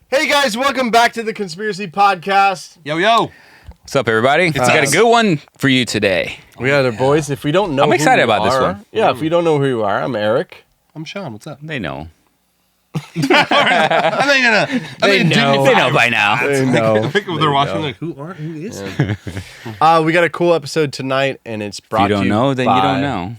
Hey guys, welcome back to the Conspiracy Podcast. Yo, yo. What's up, everybody? It's got a good one for you today. We got our boys. If we don't know I'm excited about this are, one. Yeah, if we don't know who you are, I'm Eric. I'm Sean. What's up? They know. They know by now. They know. I think they're watching like, who is he? We got a cool episode tonight, and it's If brought you to you don't know, then by, you don't know.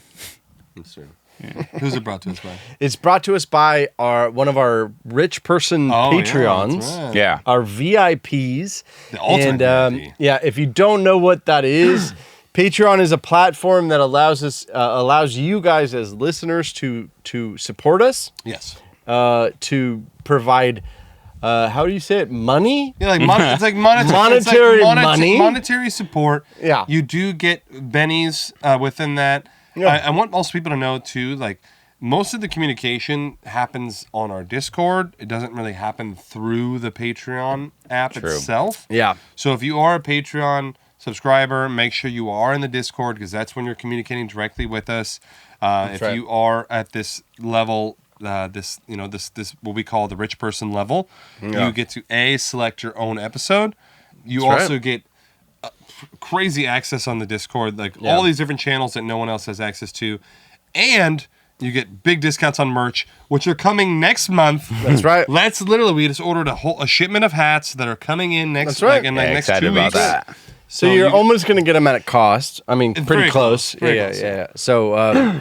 Who's it brought to us by? It's brought to us by one of our rich person Patreons. Yeah, that's right. Yeah. Our VIPs. The ultimate VIP. Yeah, if you don't know what that is, Patreon is a platform that allows you guys as listeners to support us, Yes. to provide how do you say it? Money? Yeah, like it's like Monetary money. monetary support. Yeah. You do get bennies within that. Yeah. I want most people to know too, like most of the communication happens on our Discord. It doesn't really happen through the Patreon app itself. Yeah. So if you are a Patreon subscriber, make sure you are in the Discord because that's when you're communicating directly with us. If right. you are at this level, this what we call the rich person level, you get to select your own episode. You That's also right. get crazy access on the Discord, like all these different channels that no one else has access to, and you get big discounts on merch, which are coming next month. That's right. We just ordered a shipment of hats that are coming in next. That's right. Next excited 2 about weeks. that. So you're almost going to get them at a cost. I mean, It's pretty very close. close. Very Yeah, close, yeah.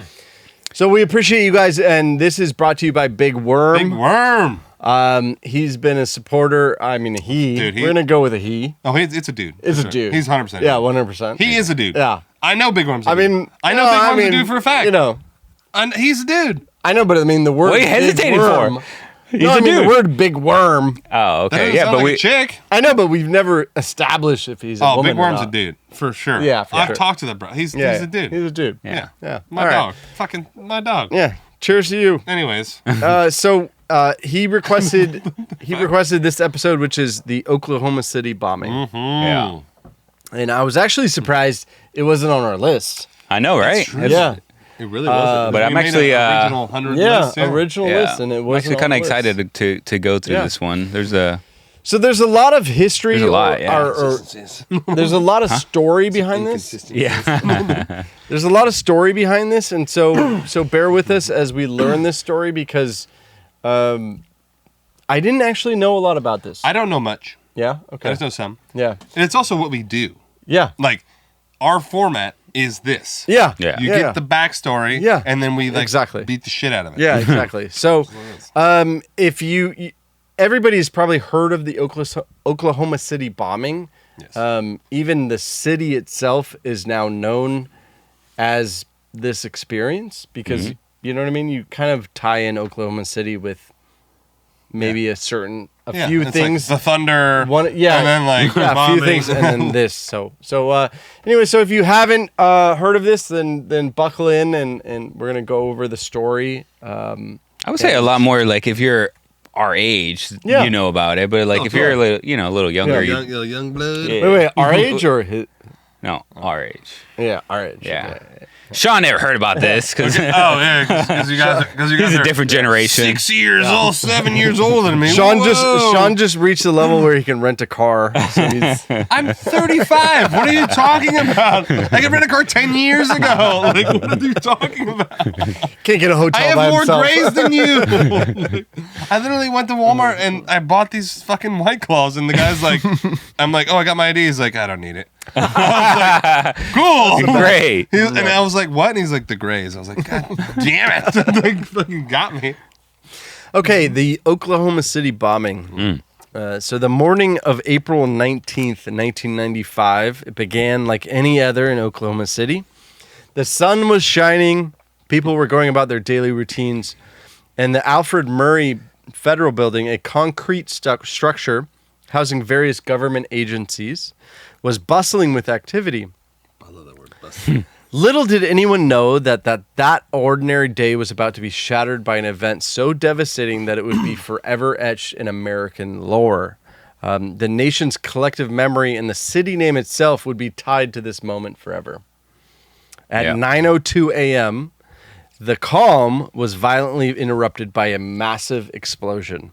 So we appreciate you guys, and this is brought to you by Big Worm. Big Worm. He's been a supporter. I mean, we're going to go with a he. Oh, it's a dude. It's for a sure. dude. He's 100%. Yeah, 100%. He is a dude. Yeah. I know Big Worm's a I dude. mean, I know Big Worm's a dude for a fact. You know, And he's a dude. I know, but I mean, the word What are you Big hesitating Worm, for? He's I a mean, dude. the word Big Worm. Oh, That okay. doesn't Yeah, sound but like a chick. I know, but we've never established if he's a Oh, woman Big or Worm's a not. dude for sure. Yeah, for I've sure. talked to that bro. He's Yeah, a dude. He's a dude. Yeah. Yeah. My All right. dog. Fucking my dog. Yeah. Cheers to you. Anyways, So he requested this episode, which is the Oklahoma City bombing, yeah. and I was actually surprised it wasn't on our list. I know, right? true. Yeah, it really was. but I'm actually, original 100 list. original Yeah. list, and it I'm was actually kind of excited to go through Yeah. this one. So there's a lot of history. There's a lot, yeah. or there's a lot of story behind this. Yeah. There's a lot of story behind this, and so bear with us as we learn this story because I didn't actually know a lot about this. I don't know much. Yeah. Okay. I just know some. Yeah. And it's also what we do. Yeah. Like, our format is this. Yeah. Yeah. You get the backstory. Yeah. And then we Exactly. beat the shit out of it. Yeah, exactly. So, if everybody's probably heard of the Oklahoma City bombing. Yes. Even the city itself is now known as this experience because you know what I mean. You kind of tie in Oklahoma City with maybe a few it's things. like the thunder. And then like a few bombing. things, and then this. So anyway, so if you haven't heard of this, then buckle in, and we're gonna go over the story. I would say a lot more like if you're our age, Yeah. you know about it. But like if you're a little younger, Yeah. young blood. Yeah. Wait, our age or his? No, our age. Yeah, our age. Yeah. Sean never heard about this because Oh yeah, because you guys he's a are different generation. 6 years old, 7 years older than me. Sean Whoa. just reached the level where he can rent a car. So he's, I'm 35. What are you talking about? I could rent a car 10 years ago. Like, what are you talking about? can't get a hotel I have by more himself. grays than you. I literally went to Walmart and I bought these fucking White Claws, and the guy's like, I'm like, oh, I got my ID. He's like, I don't need it. I was like, cool. Great. And I was like, what? And he's like, the grays. I was like, God damn it. Like, fucking got me. Okay, the Oklahoma City bombing. So the morning of April 19th, 1995, it began like any other in Oklahoma City. The sun was shining. People were going about their daily routines. And the Alfred Murrah Federal Building, a concrete structure housing various government agencies, was bustling with activity. I love that word, bustling. Little did anyone know that ordinary day was about to be shattered by an event so devastating that it would be forever etched in American lore. The nation's collective memory and the city name itself would be tied to this moment forever. At 9:02 a.m., the calm was violently interrupted by a massive explosion.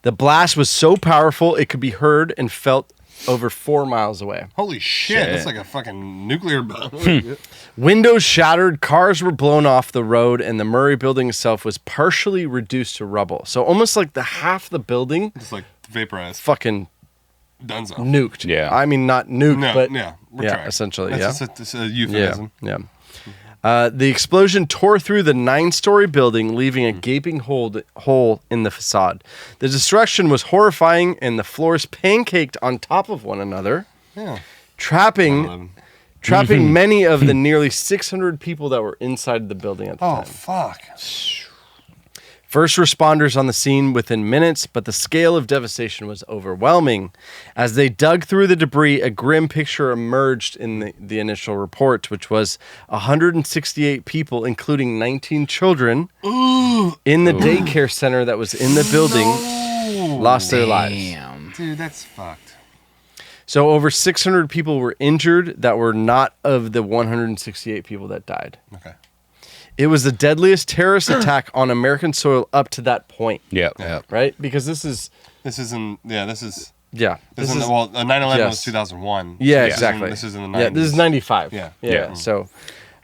The blast was so powerful it could be heard and felt over 4 miles away. Holy shit. That's like a fucking nuclear bomb. Windows shattered, cars were blown off the road, and the Murrah building itself was partially reduced to rubble. So almost like the half the building Just like vaporized. fucking Dunzo. nuked. Yeah. I mean, not nuked, No, but yeah. We're yeah, trying. essentially, That's yeah. just a euphemism. Yeah. The explosion tore through the 9-story building, leaving a gaping hole in the facade. The destruction was horrifying, and the floors pancaked on top of one another, Yeah. trapping many of the nearly 600 people that were inside the building at the Oh, time. fuck. First responders on the scene within minutes, but the scale of devastation was overwhelming. As they dug through the debris, a grim picture emerged in the initial report, which was 168 people, including 19 children, in the daycare center that was in the building, lost their lives. Damn. Dude, that's fucked. So over 600 people were injured that were not of the 168 people that died. Okay. It was the deadliest terrorist attack on American soil up to that point. Yep. Right? Because this is... This is in, yeah, this is, Yeah. this is, well, 9/11 yes. was 2001. Yeah, This is in- exactly. This is in the 90s. Yeah, this is 95. Yeah. Yeah. So...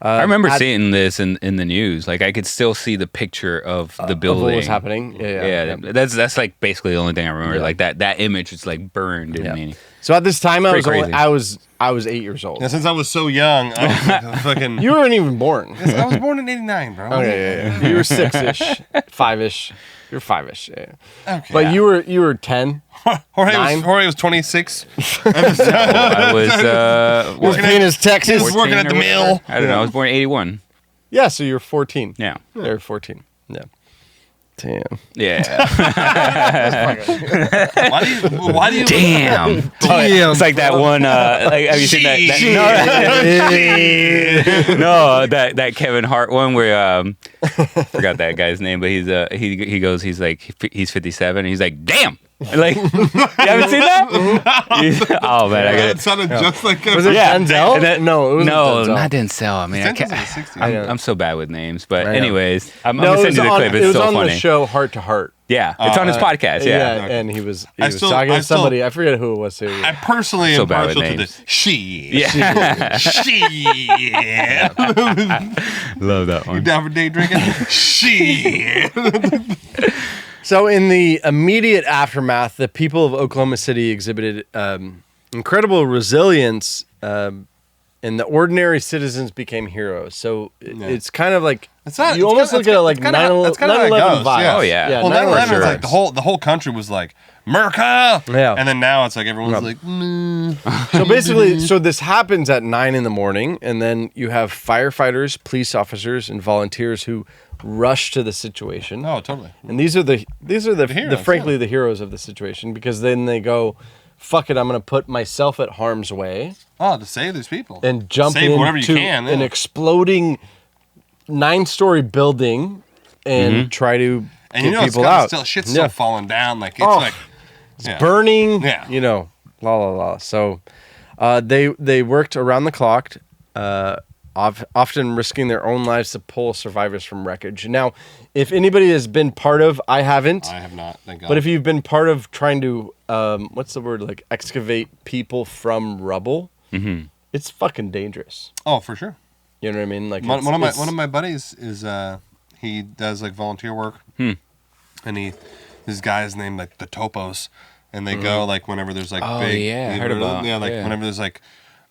I remember at- seeing this in the news. Like I could still see the picture of the building. Of what was happening. Yeah. That's like basically the only thing I remember. Yeah. Like that image is like burned in me. So at this time, I was Pretty only, crazy. I was 8 years old. Yeah, since I was so young, I was like a fucking... You weren't even born. I was born in 89, bro. Okay, yeah. You were 6-ish, 5-ish. You're 5-ish. Yeah. Okay. But you were 10. Jorge was 26. I was Working in his Texas. He was working at the 14 or mill. whatever. I don't know. I was born in 81. Yeah, so you're 14. Yeah. You were 14. Yeah. Damn. Yeah. Why do you Damn. It's like that one. Like, have you seen that? No, that Kevin Hart one where forgot that guy's name, but he's he goes, he's like he's 57, and he's like, damn. Like, you haven't seen that? Oh man, I got It sounded just like Was it Yeah. Denzel? And that- no, it wasn't No, Denzel. not Denzel. I mean, I Denzel's in can't, the 60s. I'm so bad with names, but I know. anyways, I'm No, gonna it send was you the on, clip. it It's was so on funny. the show Heart to Heart. Yeah, it's on his podcast. Yeah. and he was I talking still- to somebody. I forget who it was. Who I personally So am bad with partial to names. the she. Yeah. She. Love that You one. down for day drinking? She. So in the immediate aftermath, the people of Oklahoma City exhibited incredible resilience, and the ordinary citizens became heroes. So it's kind of like It's not- you it's almost kinda- look at it like that's kinda- that's kinda how it 9/11 goes, vibes. yeah. Oh, yeah. yeah. Well, 9/11 9/11 was like vibes. the whole country was like America. Yeah. And then now it's like everyone's Yeah. like, So basically, so this happens at 9 a.m, and then you have firefighters, police officers, and volunteers who rush to the situation. oh, totally. And these are the heroes, frankly the heroes of the situation, because then they go, fuck it, I'm going to put myself at harm's way Oh, to save these people and jump save whatever you into can. an Yeah. exploding 9-story building and try to And get you know, people out. shit's Yeah. still falling down. Like it's Oh. like yeah. Burning, Yeah. you know, la la la. So they worked around the clock, often risking their own lives to pull survivors from wreckage. Now, if anybody has been part of, I haven't, I have not. Thank God. but if you've been part of trying to, what's the word, like excavate people from rubble, it's fucking dangerous. oh, for sure. You know what I mean? Like One it's- of my buddies is he does like volunteer work, and his guy is named like the Topos, and they go like whenever there's like Oh, big, yeah, I heard about, yeah, like yeah. whenever there's like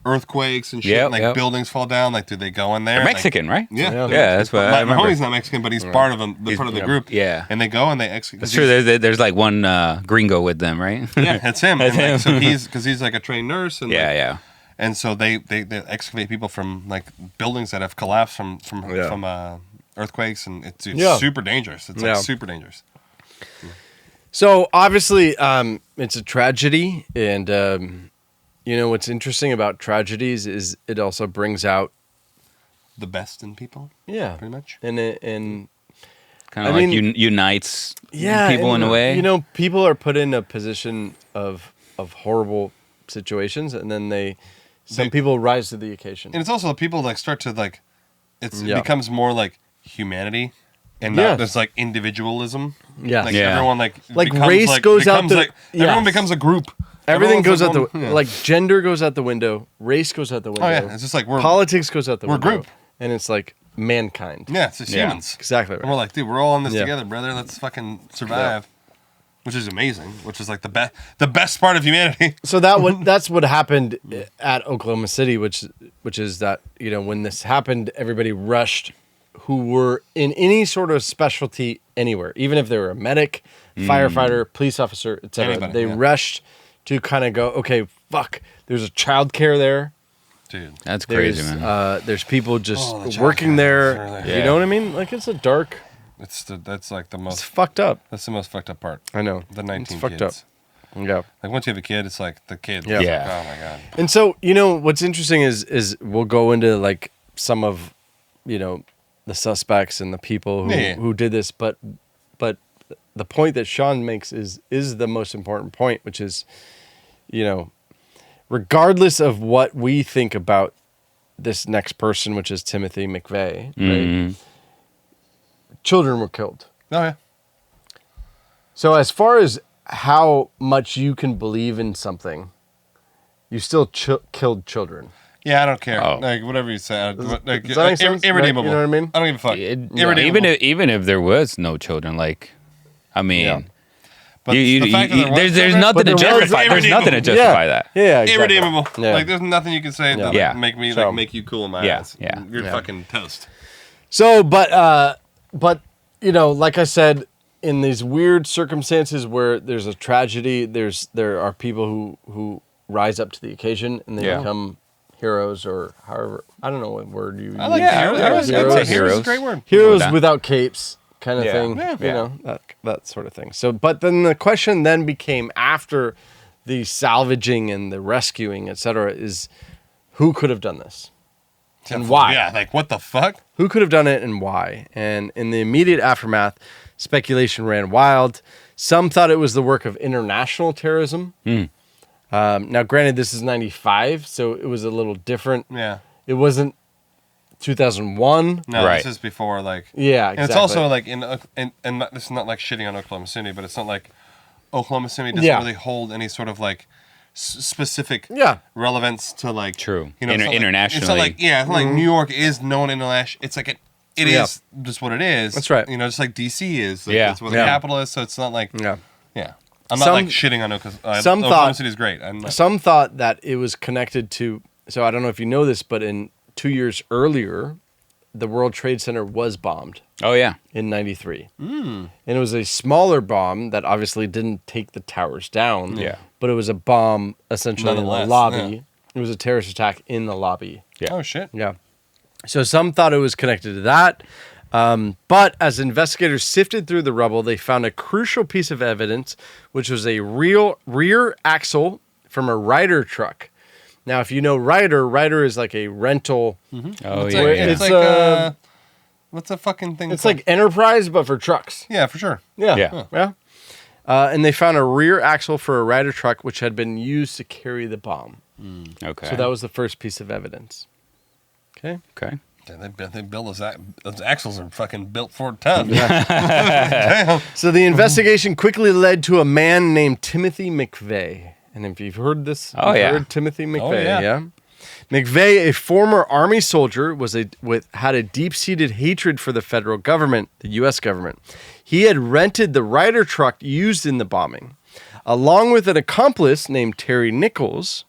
earthquakes and shit, Yep, and, like yep. buildings fall down, like do they go in there? They're Like- Mexican, right? yeah, Yeah. Yeah, that's what I my remember. homie's not Mexican, but he's part of them. They're He's- part of the yeah. group. Yeah. and they go and they execute. That's true. There's like one gringo with them, right? Yeah, that's him. That's and, like, so him. he's like a trained nurse, and Yeah, like, yeah. and so they excavate people from like buildings that have collapsed from earthquakes, and it's Yeah. super dangerous. It's Yeah. like super dangerous. So obviously, it's a tragedy, and you know what's interesting about tragedies is it also brings out, The best in people, yeah, pretty much. and Kind I of like mean- unites yeah, people in and, a way. You know, people are put in a position of horrible situations, and then some people rise to the occasion. And it's also people like start to like, it Yeah. becomes more like humanity and Yes. not just like individualism. Yes. Like Yeah. everyone Like race goes out the- everyone yes. becomes a group. Everything Everyone's goes out the one- yeah. like gender goes out the window, race goes out the window. Oh yeah, it's just like we're Politics goes out the we're a window. group. And it's like mankind. yeah, it's just Yeah. humans. Exactly right. And we're like, dude, we're all in this Yeah. together, brother. Let's fucking survive. Which is amazing. Which is like the best part of humanity. So that's what happened at Oklahoma City, which is that, you know, when this happened, everybody rushed who were in any sort of specialty anywhere, even if they were a medic, firefighter, police officer, etc. Anybody, They yeah. rushed to kind of go, okay, fuck, there's a child care there. Dude. That's There's crazy, man. there's people just Oh, the working childcare there. is really- You Yeah. know what I mean? Like it's a dark. That's like the It's most fucked up. that's the most fucked up part. I know. The 19 it's fucked kids. up. Yeah. Like once you have a kid, it's like the kid. Yeah. It's Yeah. Like, oh my god. And so, you know, what's interesting is we'll go into like some of, you know, the suspects and the people Yeah. who did this, but the point that Sean makes is the most important point, which is, you know, regardless of what we think about this next person, which is Timothy McVeigh, right? Children were killed. Oh yeah. So as far as how much you can believe in something, you still killed children. Yeah, I don't care. Oh. Like whatever you say. Like, Does that make sense? irredeemable. You know what I mean? I don't give a fuck. Even if there was no children, like, I mean, Yeah. But you, the fact that there was there's children- nothing But to there was justify. There's nothing to irredeemable. justify that. Yeah, exactly. irredeemable. Yeah. Like there's nothing you can say that Yeah. make me So- like make you cool in my Yeah, eyes. yeah. You're Yeah. fucking toast. So, but you know, like I said, in these weird circumstances where there's a tragedy, there are people who rise up to the occasion and they Yeah. become heroes, or however, I don't know what word you I like use. Yeah, heroes. I was gonna say Heroes heroes. is a great word. Heroes that. without capes kind of Yeah. thing. Yeah. You know, that sort of thing. So, but then the question then became, after the salvaging and the rescuing, etc., is who could have done this? And why? Yeah, like what the fuck? Who could have done it and why? And in the immediate aftermath, speculation ran wild. Some thought it was the work of international terrorism. Now, granted, this is 95, so it was a little different. Yeah. It wasn't 2001. No, Right. this is before like. Yeah, And exactly. it's also like and not, this is not like shitting on Oklahoma City, but it's not like Oklahoma City doesn't Yeah. really hold any sort of like specific Yeah. relevance to like True. You know, it's not like- Internationally. It's not like it's not like New York is known internationally. It's like it Yeah. is just what it is. That's right. You know, just like DC is. Like, Yeah. that's where the Yeah. capital is. So it's not like Yeah. yeah. I'm not Some- like shitting on Oklahoma. some Oklahoma thought- City is great. I'm not, Some thought that it was connected to. So I don't know if you know this, but in 2 years earlier, the World Trade Center was bombed Oh yeah. in 93. And it was a smaller bomb that obviously didn't take the towers down. Yeah. But it was a bomb essentially in the Nonetheless, lobby. yeah. It was a terrorist attack in the lobby. Yeah. oh shit. Yeah. So some thought it was connected to that. But as investigators sifted through the rubble, they found a crucial piece of evidence, which was a rear axle from a Ryder truck. Now, if you know Ryder is like a rental. Oh It's yeah. like, yeah. it's It's, like what's a fucking thing? It's called? like Enterprise, but for trucks. yeah, for sure. Yeah. Yeah. Yeah. And they found a rear axle for a Ryder truck, which had been used to carry the bomb. Okay. So that was the first piece of evidence. Okay. okay. Yeah, they build those axles are fucking built for tough. So the investigation quickly led to a man named Timothy McVeigh. And if you've heard this, Oh, you've yeah. heard Timothy McVeigh, Oh, yeah. yeah. McVeigh, a former army soldier, had a deep-seated hatred for the federal government, the U.S. government. He had rented the Ryder truck used in the bombing. Along with an accomplice named Terry Nichols,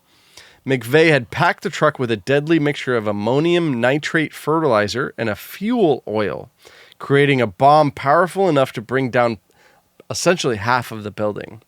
McVeigh had packed the truck with a deadly mixture of ammonium nitrate fertilizer and a fuel oil, creating a bomb powerful enough to bring down essentially half of the building.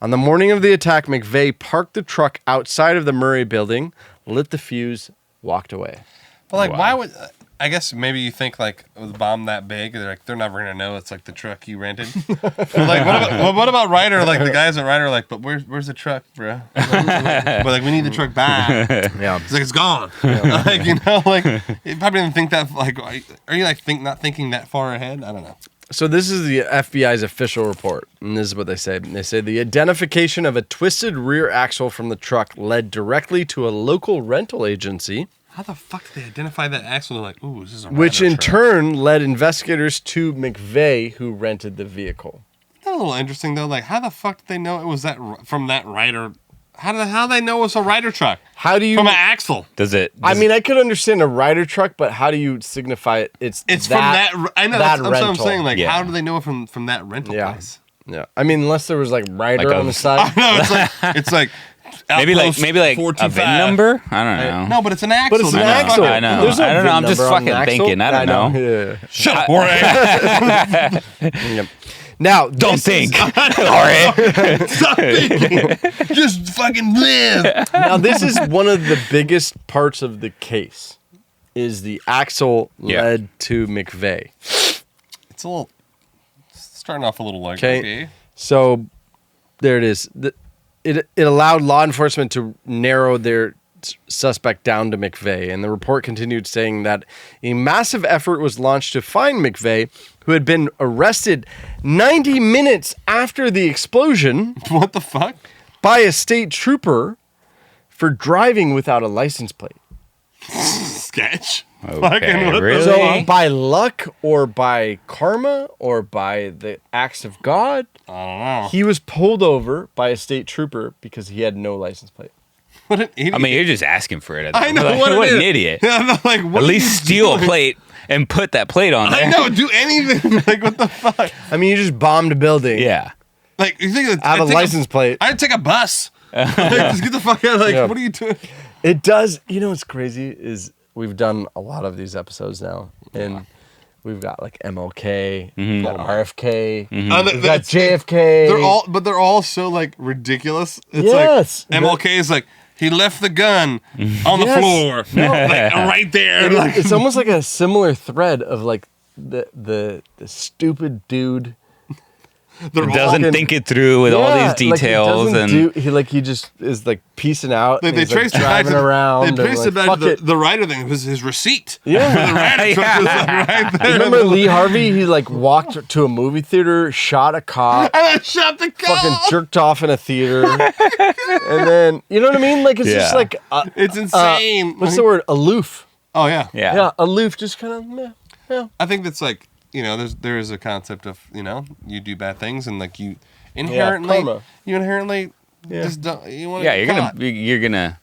On the morning of the attack, McVeigh parked the truck outside of the Murrah Building, lit the fuse, walked away. But like, Wow. why would? I guess maybe you think like with a bomb that big, they're never gonna know it's like the truck you rented. But like, what about Ryder? Like the guys at Ryder, are like, but where's the truck, bro? But like, we need the truck back. Yeah. It's like it's gone. Like you know, like you probably didn't think that. Like, are you like not thinking that far ahead? I don't know. So this is the FBI's official report, and this is what they say. They say the identification of a twisted rear axle from the truck led directly to a local rental agency How the fuck did they identify that axle? They're like, ooh, this is a which Ryder in truck. turn led investigators to McVeigh, who rented the vehicle. That's a little interesting though. Like, how the fuck did they know it was that from that Ryder? How do they know it's a Ryder truck? How do you? From an axle. I mean, I could understand a Ryder truck, but how do you signify it? It's From that. I know. That's what I'm rental. saying. Like, Yeah. how do they know it from that rental place? Yeah, I mean, unless there was like Ryder Like on the side. No, it's like maybe like Outpost a VIN 425. number. I don't know. No, but it's an axle. But it's an I know, axle. I know. There's no I don't know. VIN I'm just number on fucking an axle. thinking. I don't know. Yeah. Shut up, Jorge. Yep. Now, Don't think. Jorge. Stop thinking. Just fucking live. Now, this is one of the biggest parts of the case. Is the axle led to McVeigh? It's a little starting off a little like Okay. So there it is. It allowed law enforcement to narrow their suspect down to McVeigh, and the report continued saying that a massive effort was launched to find McVeigh, who had been arrested 90 minutes after the explosion What the fuck? by a state trooper for driving without a license plate. Sketch. Okay, Fucking what the really? So by luck or by karma or by the acts of God, I don't know. he was pulled over by a state trooper because he had no license plate. What an idiot. I mean, you're just asking for it. I know, Like, what what it an is. idiot. I'm like, what At are least you steal a doing? plate and put that plate on there. I know, do anything. Like, what the fuck? I mean, you just bombed a building. Yeah. Like, you think Have a license plate. I'd take a bus. Like, just get the fuck out. Like, Yeah. what are you doing? It does. You know what's crazy is we've done a lot of these episodes now, and we've got like MLK, we've got RFK, we've got JFK. They're all so like ridiculous. It's Yes. like MLK is like he left the gun on the Yes. floor, like right there. Like, It's almost like a similar thread of like the stupid dude. they're all- Doesn't think it through with all these details he just is like piecing out. They and he's, like, traced it back driving to around. They traced and, it back like, to fuck the Ryder thing. It was his receipt. Yeah. The Ryder truck was like right there. Remember Lee Harvey? He like walked to a movie theater, shot a cop, And I shot the car. fucking jerked off in a theater, and then you know what I mean? Like it's just Yeah. like It's insane. what's the word? Aloof. Oh yeah. Yeah. Yeah, aloof. Just kind of yeah. I think that's like, you know, there is a concept of, you know, you do bad things and like you inherently karma. just don't, you want to Yeah, you're gonna.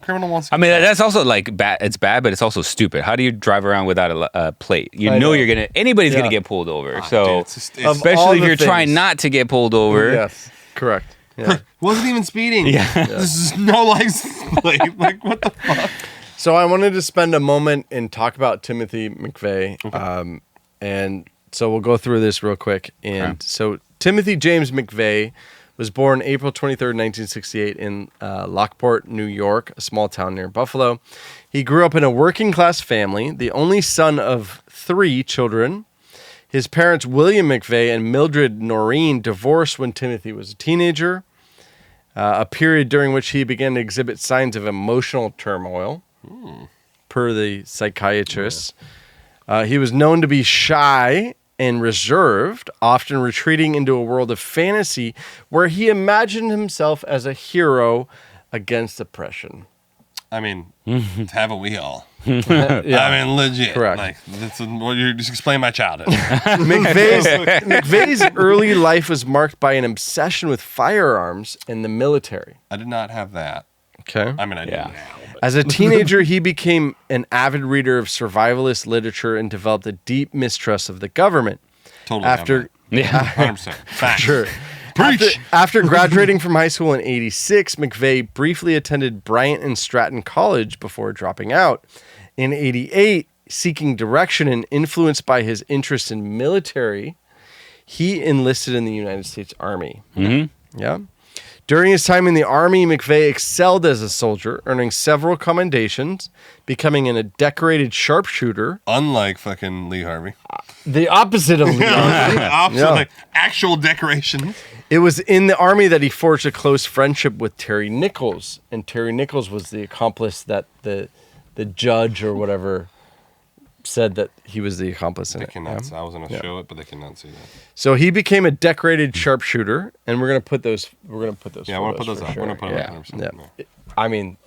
criminal wants to I mean, that's also like bad. It's bad, but it's also stupid. How do you drive around without a plate? You I know know. you're gonna. Anybody's Yeah. gonna get pulled over. Dude, So it's just- Of all especially if the you're trying things. not to get pulled over. Yes, correct. Yeah. wasn't even speeding. Yeah. This is no license plate. Like, what the fuck? So I wanted to spend a moment and talk about Timothy McVeigh, and so we'll go through this real quick. And so Timothy James McVeigh was born April 23rd, 1968 in Lockport, New York, a small town near Buffalo. He grew up in a working-class family, the only son of 3 children. His parents, William McVeigh and Mildred Noreen, divorced when Timothy was a teenager, a period during which he began to exhibit signs of emotional turmoil, per the psychiatrists. He was known to be shy and reserved, often retreating into a world of fantasy where he imagined himself as a hero against oppression. I mean, haven't we all? Yeah. I mean, legit. Correct. Like, that's what you just explain my childhood. McVeigh's early life was marked by an obsession with firearms and the military. I did not have that. Okay. I mean, I do Yeah. now. But As a teenager, he became an avid reader of survivalist literature and developed a deep mistrust of the government. totally. After Yeah. 100%. Fact. Sure. After graduating from high school in 86, McVeigh briefly attended Bryant and Stratton College before dropping out. In 88, seeking direction and influenced by his interest in military, he enlisted in the United States Army. Mm-hmm. Yeah. During his time in the Army, McVeigh excelled as a soldier, earning several commendations, becoming a decorated sharpshooter. Unlike fucking Lee Harvey. The opposite of Lee Harvey. Opposite, Yeah. like actual decoration. It was in the Army that he forged a close friendship with Terry Nichols, and Terry Nichols was the accomplice that the judge or whatever said that he was the accomplice in They it. cannot. yeah? I was going to show it, but they cannot see that. So he became a decorated sharpshooter, and we're gonna put those. We're gonna put those. Yeah, I want to photos put those for up. sure. We're going to put Yeah. it up 100%. Yeah. I mean,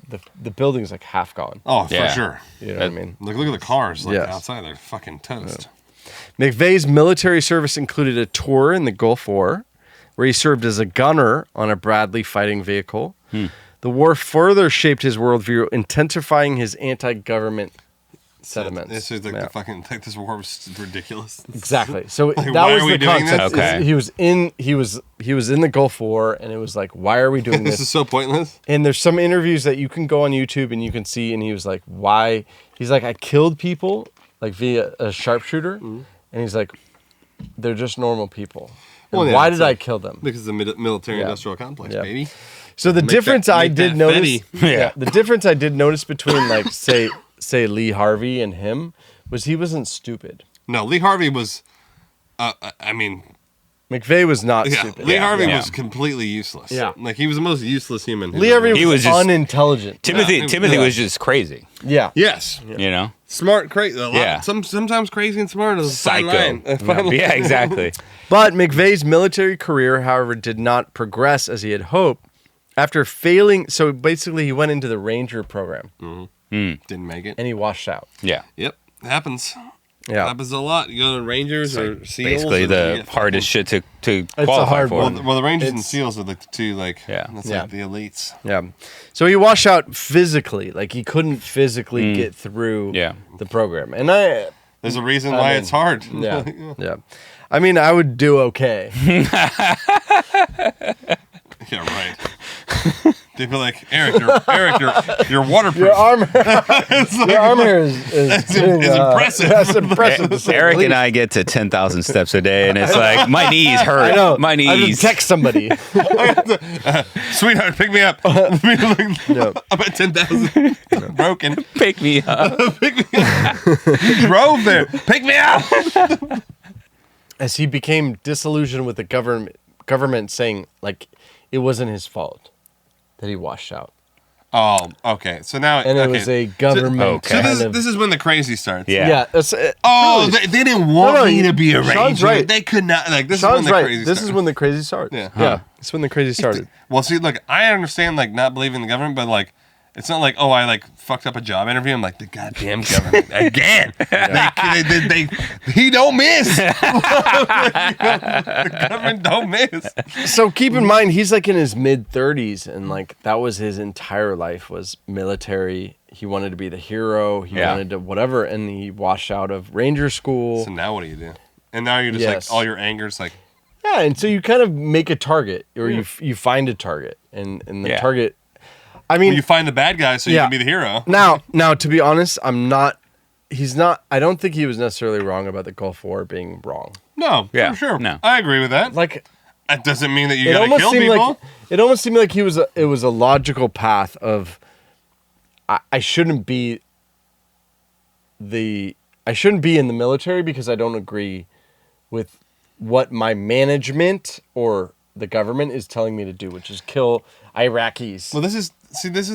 the building's like half gone. Oh, for Yeah. sure. You know what I mean? Look at the cars like Yes. outside. They're fucking toast. McVeigh's military service included a tour in the Gulf War, where he served as a gunner on a Bradley fighting vehicle. The war further shaped his worldview, intensifying his anti-government sentiments. This is like Yeah. the fucking like this war was ridiculous. Exactly. So Like, that why was are we the doing concept. this? Okay. He was in the Gulf War, and it was like, why are we doing This this? is so pointless. And there's some interviews that you can go on YouTube and you can see, and he was like, why? He's like, I killed people like via a sharpshooter, and he's like, they're just normal people. And Well, yeah, why it's did I like- kill them? Because the military-industrial complex, Yeah. baby. So the difference that- I make did that notice, fatty. the difference I did notice between like say Lee Harvey and him was he wasn't stupid. No, Lee Harvey was. I mean, McVeigh was not yeah, stupid. Lee Harvey Yeah. was completely useless. Yeah. like he was the most useless human. Lee Harvey He was, was just- unintelligent. Timothy Yeah. Timothy Yeah. was just crazy. Yeah. Yes, You know, smart, crazy. Yeah. Sometimes crazy and smart is a fine psycho. line. A fine line. Yeah, exactly. But McVeigh's military career, however, did not progress as he had hoped. After failing, so basically he went into the Ranger program Didn't make it. and he washed out. Yeah. Yep, happens. Yeah. Happens a lot. You go to Rangers or SEALs. Basically, and you the get hardest shit to a qualify hard for. one. Well, the Rangers and It's- SEAls are like the two, like, Yeah. that's Yeah. like the elites. Yeah. So he washed out physically. Like he couldn't physically get through Yeah. the program. And I There's a reason why mean, it's hard. yeah. Yeah. I mean, I would do okay. Yeah, right. They'd be like, Eric, you're waterproof. Your arm hair is impressive. That's impressive. to say the Eric and least. I get to 10,000 steps a day, and it's like my knees hurt. I know. My I have to knees. text somebody. Sweetheart, pick me up. I'm at 10,000. Broken. Pick me up. Drove there. Pick me up. As he became disillusioned with the government saying like it wasn't his fault that he washed out. Oh, okay. So now, And it okay. was a government Okay. So kind of this is when the crazy starts. Yeah. yeah. That's, Oh, really, they didn't want No, me to be a Sean's ranger. right. They could not. Like this Sean's is when the right. crazy. This starts. is when the crazy started. Yeah. Yeah. It's when the crazy started. Well, see, look, I understand like not believing the government, but like it's not like, oh, I like fucked up a job interview. I'm like, the goddamn government again. He don't miss. The government don't miss. So keep in mind, he's like in his mid 30s, and like that was his entire life was military. He wanted to be the hero. He Yeah. wanted to whatever, and he washed out of Ranger school. So now what do you do? And now you're just Yes. like all your anger's like, Yeah, and so you kind of make a target, or you find a target, and the Yeah. target. I mean, you find the bad guy so you Yeah. can be the hero. now to be honest, I'm not. He's not. I don't think he was necessarily wrong about the Gulf War being wrong. No, Yeah, for sure. no. I agree with that. Like That doesn't mean that you it gotta almost kill seemed people. like it almost seemed like it was a logical path of. I shouldn't be. I shouldn't be in the military because I don't agree with what my management or the government is telling me to do, which is kill Iraqis. Well, this is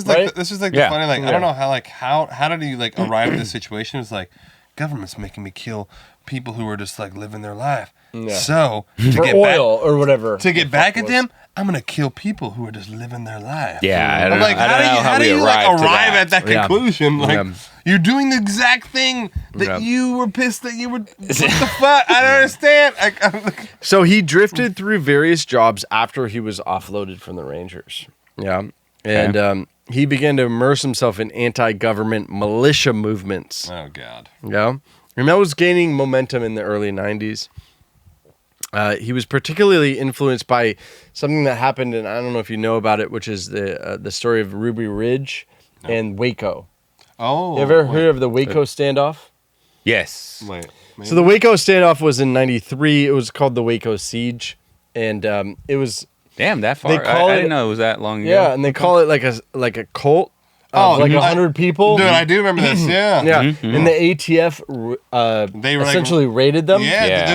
like Right? this is like Yeah. the funny like I Yeah. don't know how did you like arrive at this situation? It's like government's making me kill people who are just like living their life. Yeah. So to for get oil or whatever. back at them, I'm gonna kill people who are just living their life. Yeah, I I'm don't like, know. I don't know how do we you like arrived to arrive at that Yeah. conclusion? Like Yeah. you're doing the exact thing that Yeah. you were pissed that you were. What the fuck? I don't understand. So he drifted through various jobs after he was offloaded from the Rangers. Yeah. And he began to immerse himself in anti-government militia movements. Oh God. Yeah. And that was gaining momentum in the early 90s. He was particularly influenced by something that happened, and I don't know if you know about it, which is the story of Ruby Ridge and Waco. Oh. You ever heard of the Waco standoff? Yes. Wait. So the Waco standoff was in 93. It was called the Waco Siege. And it was... Damn, that far. They call I it- didn't know it was that long ago. Yeah, and they call it like a cult of like 100 people. Dude, I do remember this. Yeah. Yeah, Mm-hmm. and the ATF They were like- essentially raided them. Yeah, Yeah.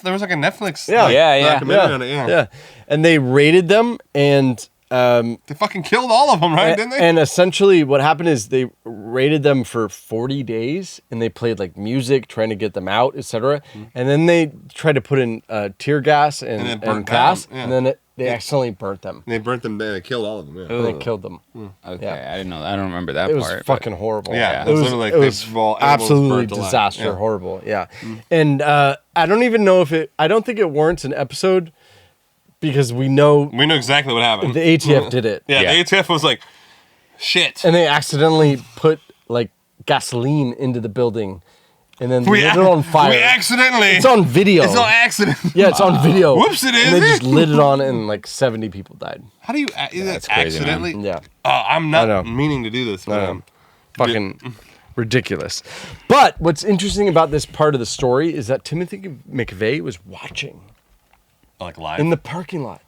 there was like a Netflix Yeah. Yeah, yeah. documentary on it, yeah. Yeah, and they raided them, and They fucking killed all of them, right? Didn't they? And essentially what happened is they raided them for 40 days and they played like music trying to get them out, etc. And then they tried to put in tear gas then and burnt gas, down, yeah. and then they accidentally burnt them. They burnt them. They killed all of them. Yeah. And they killed them. Okay, Yeah. I didn't know. I don't remember that It was part. fucking horrible. Yeah, it was literally like it was animals absolutely burnt alive. disaster, Yeah. horrible. Yeah, and I don't even know if it. I don't think it warrants an episode because we know We know exactly what happened. the ATF did it. Yeah, Yeah. the ATF was like, shit. And they accidentally put like gasoline into the building, and then lit it on fire. We accidentally. It's on video. It's on accident. Yeah, it's on video. Whoops, it is. And they just lit it on, and like 70 people died. How do you? Is That's it crazy, accidentally? Yeah, I'm I know. not meaning to do this, but fucking ridiculous. But what's interesting about this part of the story is that Timothy McVeigh was watching like live. in the parking lot.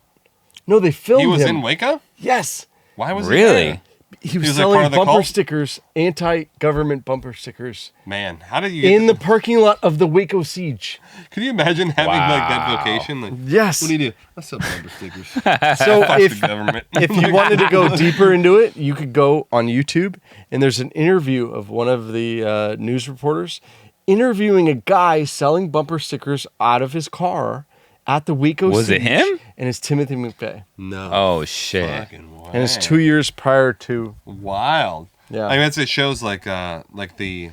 No, they filmed He was him. in Waco. Yes. Why was he Really? there? He was was, like, selling part of the bumper cult? stickers, anti-government bumper stickers, Man, how did you get in the parking lot of the Waco siege. Can you imagine having like that Wow. vocation? Like, Yes. what do you do? I sell bumper stickers. So Fuck if the government. if you wanted to go deeper into it, you could go on YouTube, and there's an interview of one of the news reporters interviewing a guy selling bumper stickers out of his car at the Waco Was it siege, him? And it's Timothy McVeigh. No. Oh shit! Fucking way. And it's 2 years prior to, Wild. Yeah. I mean, it shows like the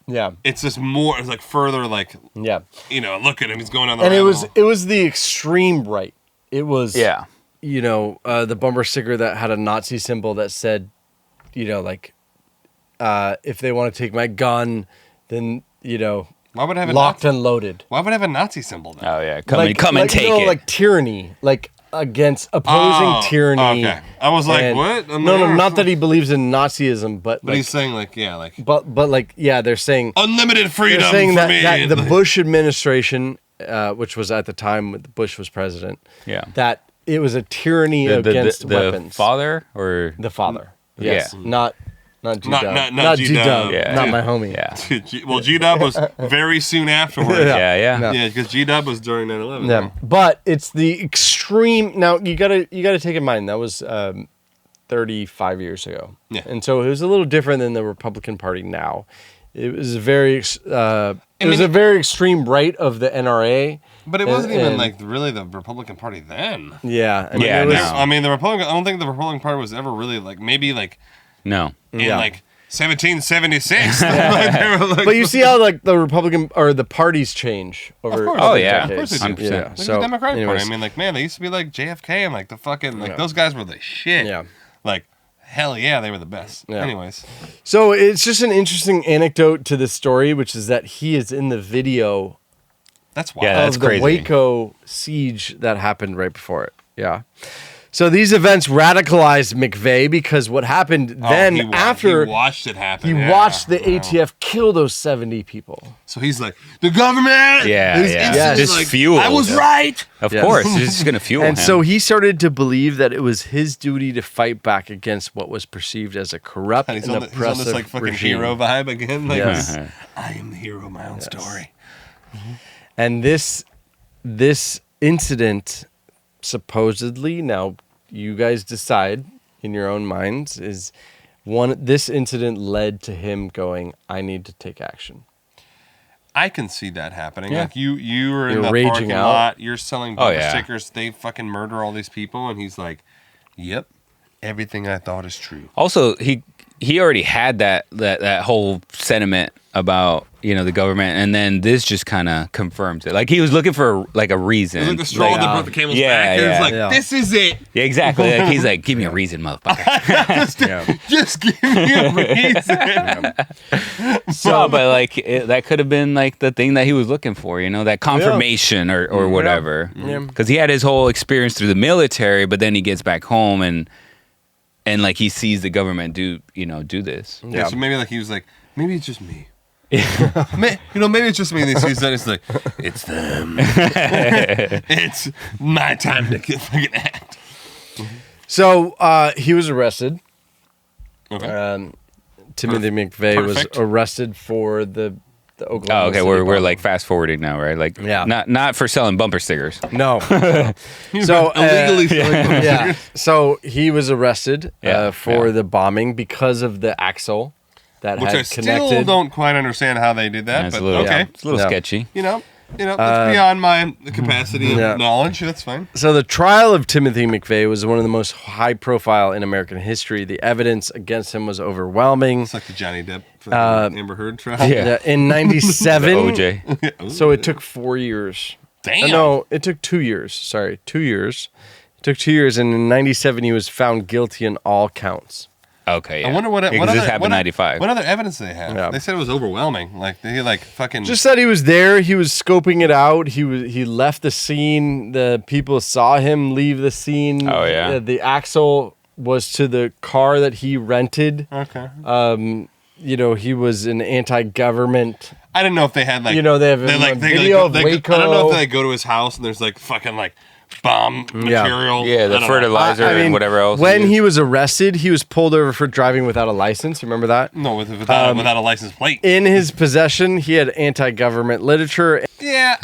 yeah, it's just more. It's like further like yeah. look at him. He's going on the. And rabbit it hole. was the extreme right. It was Yeah. The bumper sticker that had a Nazi symbol that said, like, if they want to take my gun, then Why would it have a locked Nazi? and loaded. Why would it have a Nazi symbol then? Oh yeah. Come and take it. Like tyranny, like against opposing tyranny. Okay. I was like, and- what? No, not that he believes in Nazism, but But he's saying like, yeah, like but they're saying unlimited freedom they're saying for that, me. that the Bush administration, which was at the time when Bush was president, Yeah. that it was a tyranny The against weapons. father or The father. Yes. Yeah. Not G-Dub. Not G-Dub. G-Dub. Yeah. Not my homie. yeah. Well, G-Dub was very soon afterwards. Yeah. Yeah. No. Yeah, because G-Dub was during 9/11. Yeah. But it's the extreme. Now you gotta take in mind that was 35 years ago. Yeah. And so it was a little different than the Republican Party now. It was a very a very extreme right of the NRA. But it wasn't even and- like really the Republican Party then. Yeah. I mean, Yeah, it was, no. I mean, I don't think the Republican Party was ever really like maybe like No. in Yeah. like 1776. Like, they were like, But you see how like the Republican or the parties change over. course. Oh, over yeah. decades. Of course they do. 100%. Yeah. Look at So the Democratic anyways, Party. I mean, like, man, they used to be like JFK and like the fucking like Yeah. those guys were the shit. Yeah. Like, hell yeah, they were the best. Yeah. Anyways, So it's just an interesting anecdote to the story, which is that he is in the video that's wild. Yeah, that's of the crazy. Waco siege that happened right before it. Yeah. So these events radicalized McVeigh because what happened then he after watched it happen. he yeah. watched the ATF kill those 70 people. So he's like, the government. Yeah, He's yeah. instantly Just like, fuel. I was Yeah. right. Of Yes. course, it's just gonna fuel And him. so he started to believe that it was his duty to fight back against what was perceived as a corrupt And and he's on oppressive this like fucking regime. hero vibe again. Like, Yes. I am the hero of my own story. And this incident supposedly, now you guys decide in your own minds, is this incident led to him going, I need to take action. I can see that happening. Yeah. Like you were in You're the raging parking out. lot, you're selling bumper yeah. stickers, they fucking murder all these people, and he's like, yep, everything I thought is true. Also, he already had that whole sentiment about the government, and then this just kind of confirms it. Like he was looking for like a reason. It's like the straw that brought the camel's back. yeah. It's like, Yeah. this is it. Yeah, exactly. Like he's like, give me a reason, motherfucker. Just give me a reason. So, but like that could have been like the thing that he was looking for, that confirmation or whatever. Yeah. Because he had his whole experience through the military, but then he gets back home and like he sees the government do this. Yeah. So maybe like he was like, maybe it's just me. Maybe it's just me. And he sees that it's like, it's them. It's my time to fucking act. So he was arrested. Okay. Timothy McVeigh Perfect. was arrested for the the Oklahoma Oh, okay. City We're bombing. like fast forwarding now, right? Like, Yeah. not for selling bumper stickers. No. So illegally selling yeah. So he was arrested Yeah, for yeah. the bombing because of the axle that Which had I still connected. don't quite understand how they did that, That's but a little, okay. It's a little Yeah. sketchy. That's beyond my capacity of Yeah. knowledge. That's fine. So the trial of Timothy McVeigh was one of the most high profile in American history. The evidence against him was overwhelming. It's like the Johnny Depp Amber Heard trial. Yeah. In 97. OJ. So it took 4 years. Damn. No, it took 2 years. Sorry, 2 years. It took 2 years, and in 97 he was found guilty in all counts. Okay. Yeah. I wonder what Because other, this happened what, in 95. What other evidence they have? Yeah. They said it was overwhelming. Like they fucking Just that he was there. He was scoping it out. He left the scene. The people saw him leave the scene. Oh, yeah. The axle was to the car that he rented. Okay. He was an anti-government. I didn't know if they had like they have a video of Waco. I don't know if they go to his house and there's like fucking like bomb material. Yeah, I the don't know. fertilizer and whatever else. When used. he was arrested, he was pulled over for driving without a license. You remember that? No, without a license plate. In his possession, he had anti-government literature. Yeah,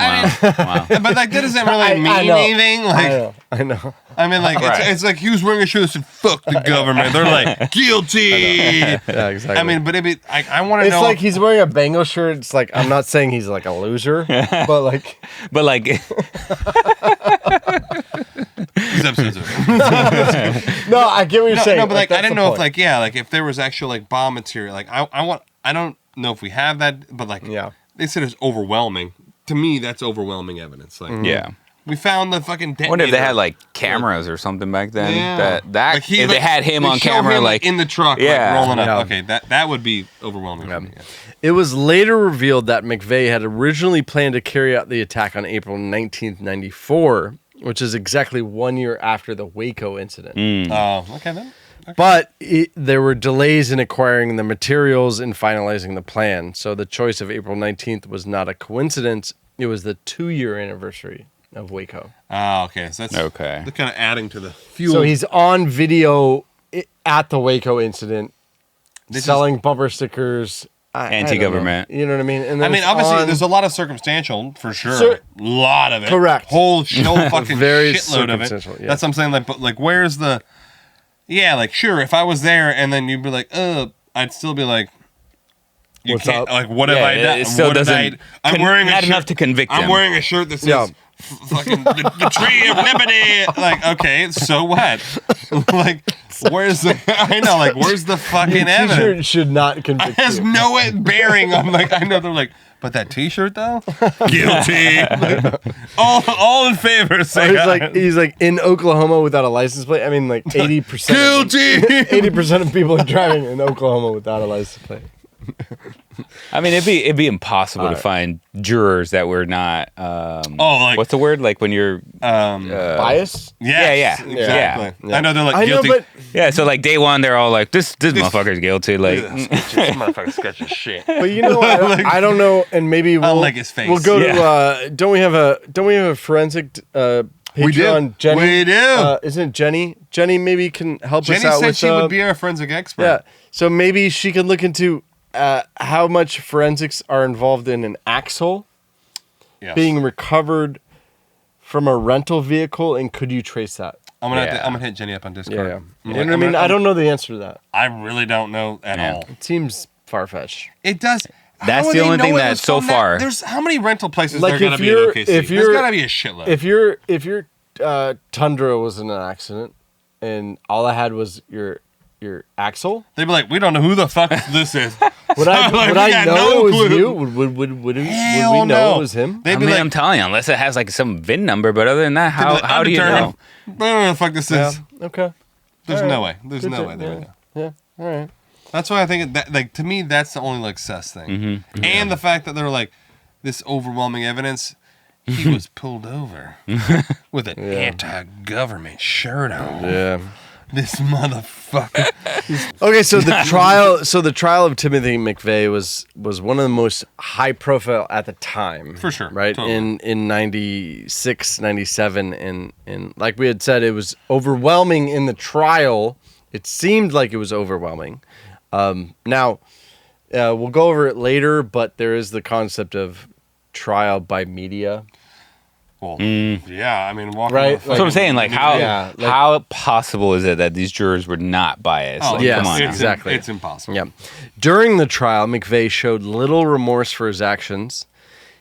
Wow. but like that doesn't really mean I know. anything. Like I know. I mean, like Right. it's like he was wearing a shirt that said "fuck the government." They're like guilty. Yeah, exactly. I mean, but I want to it's know. like he's wearing a Bengal shirt. It's like, I'm not saying he's like a loser, but like, But like, these episodes are. no, I get what you're saying. No, but like I that's didn't the know if point. like if there was actual like bomb material. Like I don't know if we have that, but like Yeah. they said it's overwhelming. To me, that's overwhelming evidence. Like yeah. we found the fucking. I wonder if they detonator. had like cameras or something back then. Yeah. That Like, if they had him they on show camera, him, like in the truck, Yeah. like rolling up. Yeah. Okay, that would be overwhelming. For me, yeah. It was later revealed that McVeigh had originally planned to carry out the attack on April 19th, 94, which is exactly 1 year after the Waco incident. Oh, okay then. But there were delays in acquiring the materials and finalizing the plan. So the choice of April 19th was not a coincidence. It was the 2-year anniversary of Waco. Oh, okay. So that's Okay. They're kind of adding to the fuel. So he's on video at the Waco incident, This selling bumper stickers. I don't know. Anti-government. You know what I mean? And I then mean, it's obviously, on- there's a lot of circumstantial for sure. Cir- A lot of it. Correct. Whole fucking Very shitload of it. circumstantial, yeah. That's what I'm saying. Like, but like, where's the? Yeah, like, sure. If I was there, and then you'd be like, I'd still be like, you What's can't. up? Like, what have Yeah, I done? it still What did doesn't I'm wearing a not shirt, enough to convict I'm him. wearing a shirt that says. Yeah. Fucking the tree of liberty. Like, okay, so what? Like, where's the? I know, like, where's the fucking evidence? T-shirt should not convict It has you. no bearing on, like, I know they're like, but that T-shirt though, guilty. Like, all in favor. Say He's like in Oklahoma without a license plate. I mean, like 80%. guilty. 80% of people are driving in Oklahoma without a license plate. I mean, it'd be impossible to find jurors that were not. like- what's the word? Like when you're. Bias? Yes, Yeah. exactly. Yeah. I know they're like I know, guilty. but Yeah, so like day one, they're all like, this motherfucker's guilty. Like, This motherfucker sketch as shit. you know what? I don't know, and maybe we'll like his face. We'll go Yeah. to. Don't we have a forensic Patreon? Jenny. We do. Isn't it Jenny? Jenny maybe can help Jenny us out said with. she would be our forensic expert. Yeah. So maybe she can look into how much forensics are involved in an axle Yes. being recovered from a rental vehicle, and could you trace that? I'm gonna Yeah. I'm gonna hit Jenny up on Discord. Yeah. I'm You like, know what I mean? I don't know the answer to that. I really don't know at Yeah. all. It seems far fetched. It does. That's How the would they only know thing it that was so from that? far- There's how many rental places Like, there gotta if be in you're- OKC? if There's you're- gotta be a shitload. If your Tundra was in an accident and all I had was your axle, They'd be like, we don't know who the fuck this is. would I Like, would we I got know no it was clue. you? Would we Hell know no. it was him? They'd I be mean, like, I'm telling you, unless it has like some VIN number, but other than that, they'd be like, how do you know? undetermined. I don't know who the fuck this Yeah. is. Okay. There's All no right. way. There's Good no to- way they would know. Yeah. All right. That's why I think that, like, to me, that's the only like sus thing, and the fact that they're like this overwhelming evidence. He was pulled over with an anti-government shirt on. Yeah. This motherfucker. Okay, so the trial of Timothy McVeigh was one of the most high profile at the time. For sure, Right? totally. In 96, 97 and like we had said, it was overwhelming in the trial. It seemed like it was overwhelming. Now, We'll go over it later, but there is the concept of trial by media. Well, yeah, I mean, walking Right, That's what I'm saying. Like, how Yeah, like- how possible is it that these jurors were not biased? Oh, Like, yes, come on. now. exactly. It's impossible. Yeah. During the trial, McVeigh showed little remorse for his actions.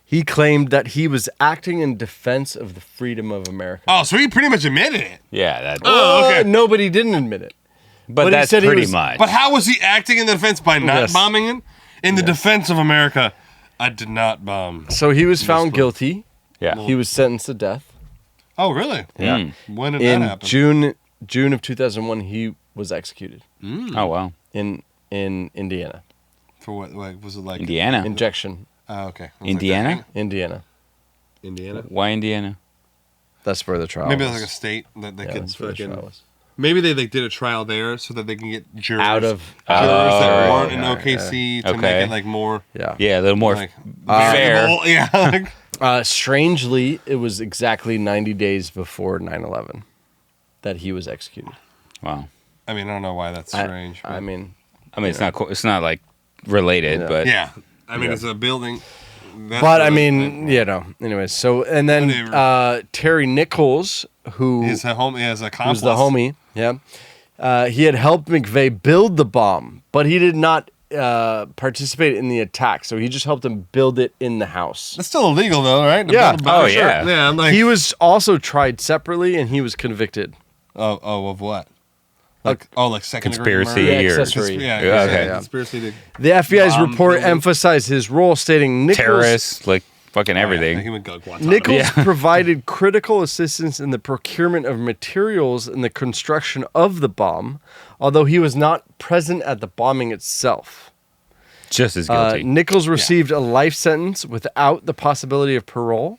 He claimed that he was acting in defense of the freedom of America. Oh, so he pretty much admitted it. Yeah, that. Oh, okay. Nobody didn't admit it. but he that's said he pretty was- much. But how was he acting in the defense by not Yes. bombing it? In the defense of America, I did not bomb. So he was found guilty. yeah. He was sentenced to death. Oh, really? Yeah. When did that In happen? June of 2001, he was executed Oh wow. in Indiana. For what? Like, was it like Indiana. Injection, Oh, okay. I was like, Indiana? Indiana. Indiana. Why Indiana? That's where the trial Maybe was. it's like a state that they Yeah, could that's where the trial fucking. was. Maybe they like did a trial there so that they can get jurors Out of jurors that Oh, weren't in yeah, OKC to Okay. make it like more yeah. Yeah, a little more like fair. variable. Yeah. Like, Strangely, it was exactly 90 days before 9/11 that he was executed. Wow. I mean, I don't know why that's strange. I but- mean, I mean, it's not. It's not like related, Yeah. but yeah. I mean, it's a building. That's but I really- mean, you know. Anyways, so and then Whatever. Terry Nichols, who He's a homie. He has a was accomplice. the homie, yeah, he had helped McVeigh build the bomb, but he did not participate in the attack. So he just helped him build it in the house. That's still illegal, though, right? To Yeah. build a bomb? Oh, yeah. Yeah. I'm like, He was also tried separately, and he was convicted. of what? Like second Conspiracy degree murder? Yeah, or accessory. Yeah, Yeah, okay. Conspiracy to The FBI's Bomb report building. emphasized his role, stating terrorists, like fucking everything. Yeah, he would go Guantanamo. Nichols provided critical assistance in the procurement of materials and the construction of the bomb, although he was not present at the bombing itself. Just as guilty. Nichols received a life sentence without the possibility of parole.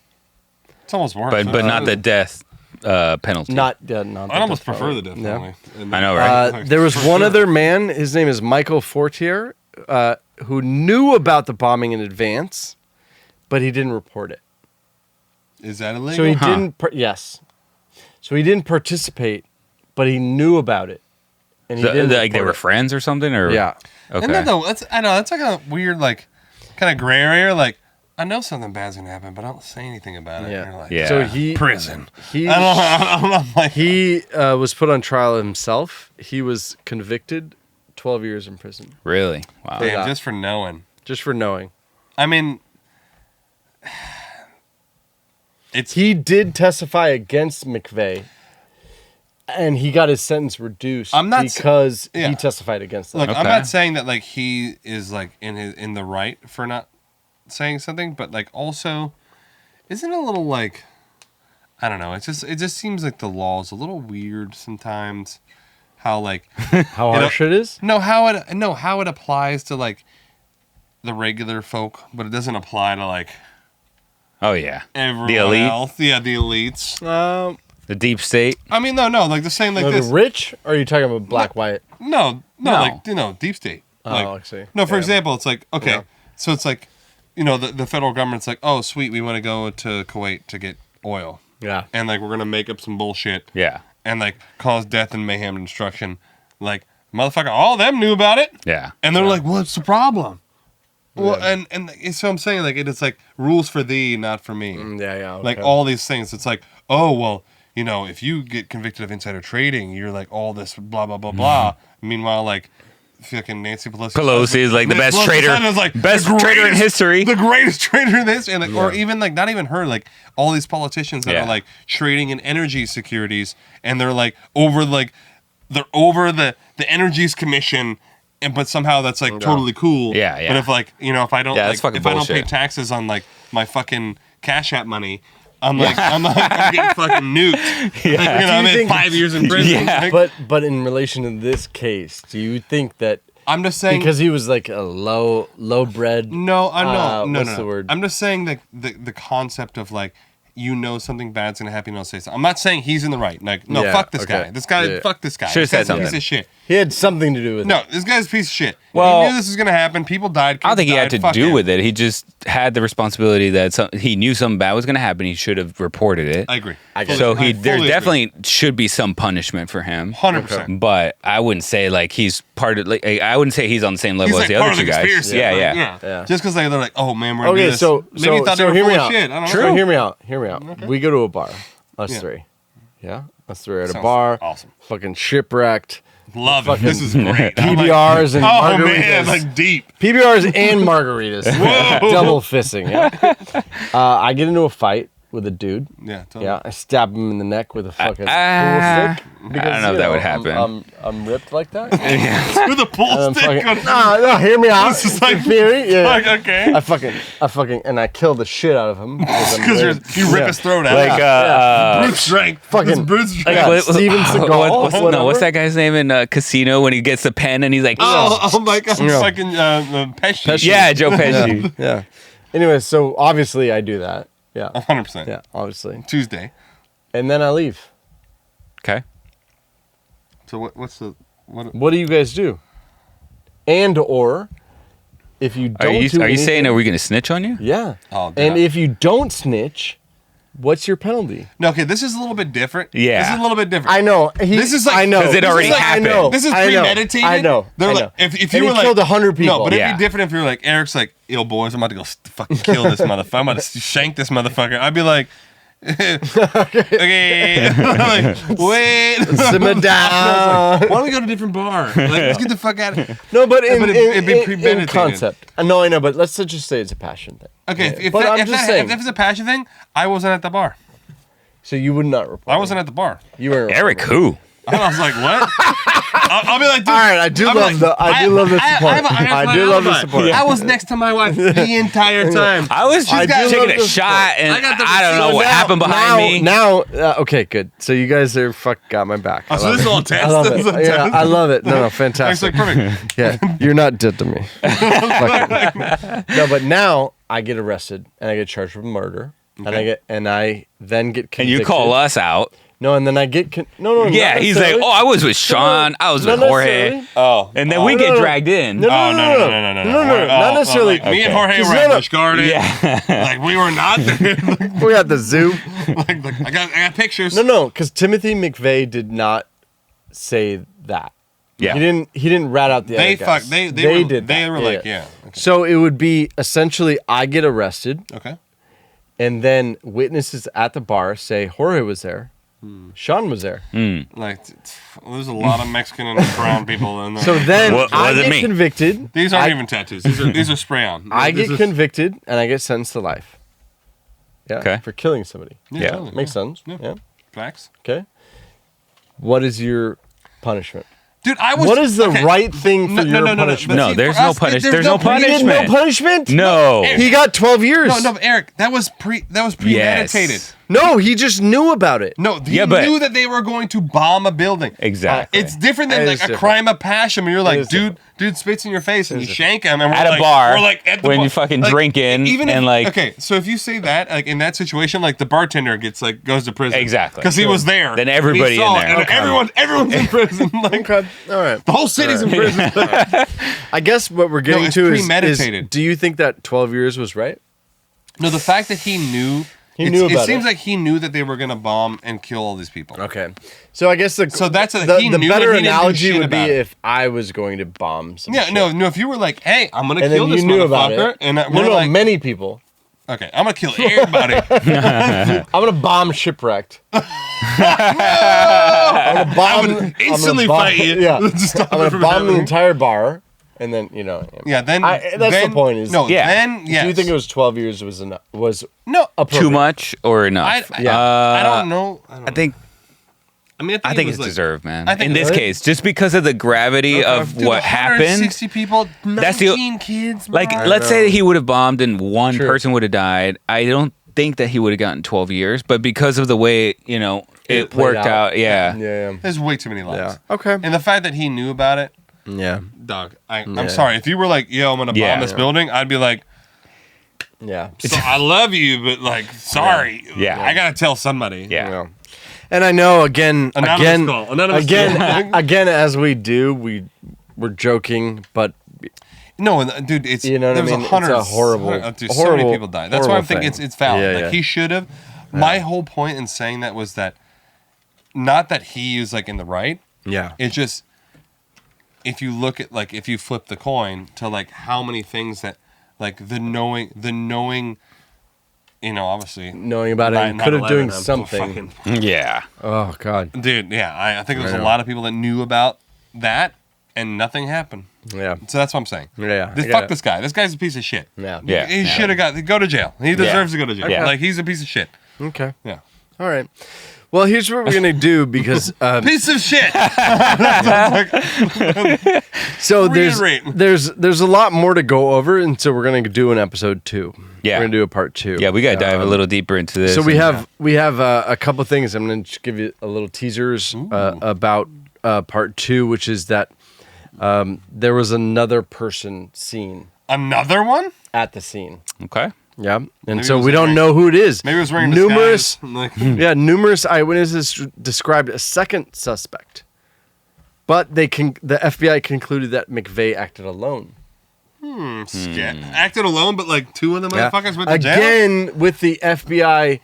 It's almost worse. but not the death penalty. Not I'd almost prefer the death Yeah. penalty. I know, right? There was For one sure. other man. His name is Michael Fortier, who knew about the bombing in advance, but he didn't report it. Is that illegal? So he Huh. didn't. Yes. So he didn't participate, but he knew about it, and he didn't. Like they report were it. friends or something, or Yeah. Okay. Isn't that I know that's like a weird kind of gray area. Like I know something bad's gonna happen, but I don't say anything about it. Yeah. And you're like, Yeah. So he prison. he I don't know. Like, he was put on trial himself. He was convicted, 12 years in prison, Really? Wow. Yeah. damn, just for knowing. just for knowing. I mean, it's He did testify against McVeigh, and he got his sentence reduced I'm not s- because yeah. he testified against them. look. I'm Okay. not saying that like he is like in the right for not saying something, but like also, isn't it a little like I don't know. It just seems like the law is a little weird sometimes. How like How you know- harsh it is? how it applies to like the regular folk, but it doesn't apply to like Oh yeah. everyone The elite? else. Yeah, the elites. The deep state. I mean, no, like the same like No, this. the rich? Or are you talking about Black White? No, No. like deep state. Oh, Like, I see. no, for Yeah. example, it's like okay, Yeah. so it's like the federal government's like, oh sweet, we want to go to Kuwait to get oil, Yeah. and like we're gonna make up some bullshit Yeah. and like cause death and mayhem and destruction. Like motherfucker, all of them knew about it, Yeah. and they're like, what's the problem? Well, Yeah. and so I'm saying like it's like rules for thee, not for me. Yeah. Like okay. all these things. It's like, oh well, if you get convicted of insider trading, you're like all this blah blah blah blah. Meanwhile, like fucking Nancy Pelosi Is like the best Pelosi trader, is like best the trader in greatest- history. the greatest trader in this, and like, or even like not even her, like all these politicians that Yeah. are like trading in energy securities, and they're over the Energies Commission. But somehow that's like totally cool. Yeah, yeah. But if if I don't Yeah, that's fucking if I don't pay bullshit. taxes on like my fucking Cash App money, I'm getting fucking nuked. Yeah. I'm Do you in think- 5 years in prison. Yeah. Like, But in relation to this case, do you think that I'm just saying because he was like a low bred? no, no. what's the word? I'm just saying that the concept of like something bad's gonna happen, you don't say something. I'm not saying he's in the right. Like no, Yeah, fuck this okay. guy. This guy, Yeah. fuck this guy. Should've This said guy's a piece something. of shit. He had something to do with it. No, this guy's a piece of shit. Well, he knew this was gonna happen. People died. I don't think he had kids to died. Fuck do him. with it. He just had the responsibility that he knew something bad was going to happen. He should have reported it. I agree. So I there fully definitely should be some punishment for him. 100%. But I wouldn't say like he's part of. Like, I wouldn't say he's on the same level He's as like the part other of two the guys. conspiracy. Yeah. Yeah. Just because they're like, oh man, we're gonna do Okay, this. so Maybe he thought they were hear full me of out. shit. I don't know. So hear me out. Hear me out. Okay. We go to a bar, us Yeah. three. Yeah, us three are at a Sounds bar. awesome. Fucking shipwrecked. Love it. Fucking This is great. I'm like, PBRs and oh margaritas. man, like deep. PBRs and margaritas. Whoa. Double fisting. Yeah. I get into a fight with a dude. Yeah. Totally. Yeah, I stab him in the neck with a fucking pool stick. I don't know if that would happen. I'm ripped like that. With a pool And I'm stick. fucking, no, hear me out. This is like- It's a theory. Yeah. Like, okay. I fucking, and I kill the shit out of him. Because you rip his throat out. Like brute strength. Fucking- It's brute strength. Yeah, what- Steven Seagal, what's whatever. that guy's name in Casino when he gets the pen and he's like, Oh my god. Yeah. Fucking Pesci. yeah, Joe Pesci. Yeah. Anyway, so obviously I do that. Yeah. 100%. Yeah, obviously. Tuesday. And then I leave. Okay. So what's the what? What do you guys do? And or if you don't Are you do saying anything- are we going to snitch on you? Yeah. Oh, and yeah. if you don't snitch, what's your penalty? No, okay, this is a little bit different. Yeah. This is a little bit different. I know. This is like- I know. 'Cause it This is already like- happened. I know. This is I know. premeditated. I know. They're I like, know. if And you he were like killed 100 people. No, but Yeah. it'd be different if you're like Eric's like, yo boys, I'm about to go fucking kill this motherfucker. I'm about to shank this motherfucker. I'd be like, okay, like, wait, Simmer down. why don't we go to a different bar? Like, let's get the fuck out of here. No, but in, But it'd be in premeditated. concept. I know, but let's just say it's a passion thing. Okay, Yeah. if But I'm that, just saying. if it's a passion thing, I wasn't at the bar. So you would not report. I wasn't at the bar. You were Eric, who? And I was like, what? I'll be like, dude. All right, I do I'll love be the support. I do love the support. I was next to my wife the entire time. I was I just do love taking a the shot and I got the I don't know receipt. what happened behind me. Now, okay, good. So you guys are got my back. Oh, so this is all test. I love This is all it. Yeah, test. I love it. No, It's fantastic. like perfect. Yeah, you're not dead to me. Fucking- no, but now I get arrested and I get charged with murder, and I then get And convicted. you call us out. No, and then I get no. Yeah, not he's like, necessarily. oh, I was with Sean. I was Not with Jorge. necessarily. Oh. And then we get dragged in. No, Oh, no. not necessarily. Like, me and Jorge Because were no, at no. Busch Garden. Yeah. Like, we were not there. We got the zoo. I got pictures. No, because Timothy McVeigh did not say that. Yeah. He didn't rat out the They other guys. fuck. They were, did. They that. were like, yeah. Okay. So it would be essentially I get arrested, Okay. and then witnesses at the bar say Jorge was there, Sean was there. Like, there's a lot of Mexican and brown people in there. So then What I does it get mean? convicted. These aren't even tattoos. These are spray on. I This get is- convicted and I get sentenced to life. Yeah, Okay. for killing somebody. Yeah. totally, Makes sense. Yeah. Yeah. Facts. Okay. What is your punishment? Dude, I was. What is the okay. right thing for your punishment? No, see, there's for no us, punish- there's there's no He did no punishment. punishment. No. He got 12 years. No, but Eric, that was premeditated. Yes. No, he just knew about it. No, he Yeah, but- knew that they were going to bomb a building. Exactly. It's different It than is like a different. crime of passion when you're like, is dude spits in your face and you is shank him, and we're At a like, bar, we're like at the when bar. you fucking Like, drinking even and, if, like- okay, so if you say that, like in that situation, like the bartender goes to prison Exactly. because he was there. Then everybody He saw in it, there. and Okay. everyone's in prison. Like Okay. All right. the whole city's in prison. I guess what we're getting it's to is premeditated. do you think that 12 years was right? No, the fact that he knew. He knew it about seems it. like he knew that they were gonna bomb and kill all these people. Okay. So I guess So that's the he knew better and he didn't do analogy shit would be about it. if I was going to bomb some Yeah, shit. no. If you were like, "Hey, I'm gonna And kill then this you knew about motherfucker," it. and No, we're like, many people. "Okay, I'm gonna kill everybody." I'm gonna bomb shipwrecked. I'm gonna bomb. would instantly I'm gonna bomb- fight you. Yeah. To stop I'm it gonna from bomb the happening. entire bar, and then Yeah, then that's then, the point. Is no. Yeah. Then yes. Do you think it was 12 years was enough? Was no? appropriate? Too much or enough? I Yeah. don't know. I think I think it it's was like, deserved, man. I think In this really? case, just because of the gravity of dude, what happened. 160 people, 19 That's the- kids. Like, bro. let's say that he would have bombed and one True. person would have died. I don't think that he would have gotten 12 years, but because of the way, it played worked out. out, yeah. Yeah. there's way too many lives. Yeah. Okay. And the fact that he knew about it, Yeah. dog. Yeah. I'm sorry. If you were like, "Yo, I'm gonna bomb Yeah. this building," I'd be like, Yeah. so, "I love you, but like, sorry. Yeah. I gotta tell somebody." Yeah. And I know again, Anonymous call. Anonymous call. again, as we do, we're joking, but No, and dude, it's You know what I there was mean? hundreds, It's a horrible, dude, so many horrible- people died. That's why I'm horrible thinking thing. it's valid. Yeah, Like yeah. he should have. My whole point in saying that was that not that he was like in the right. Yeah. It's just if you look at like if you flip the coin to like how many things that like the knowing obviously Knowing about it and could have 9/11, doing I'm so something. fucking- Yeah. Oh God. dude, yeah, I think there's I a know. lot of people that knew about that and nothing happened. Yeah. So that's what I'm saying. Yeah. I get Fuck it. this guy. This guy's a piece of shit. Yeah. Yeah. He should have go to jail. He deserves to go to jail. Yeah. Like he's a piece of shit. Okay. Yeah. All right. Well, here's what we're gonna do because Piece of shit. so Reiterate. there's a lot more to go over, and so we're gonna do an episode 2. Yeah. We're gonna do a part 2. Yeah, we got to dive a little deeper into this. So we and- have a couple things. I'm gonna just give you a little teasers about part 2, which is that there was another person seen Another one? at the scene. Okay. Yeah, and Maybe so it was we don't wearing- know who it is. Maybe it was wearing numerous. disguise. Like, Numerous eyewitnesses described a second suspect, but the FBI concluded that McVeigh acted alone. acted alone, but like two of the motherfuckers went to jail. Again, with the FBI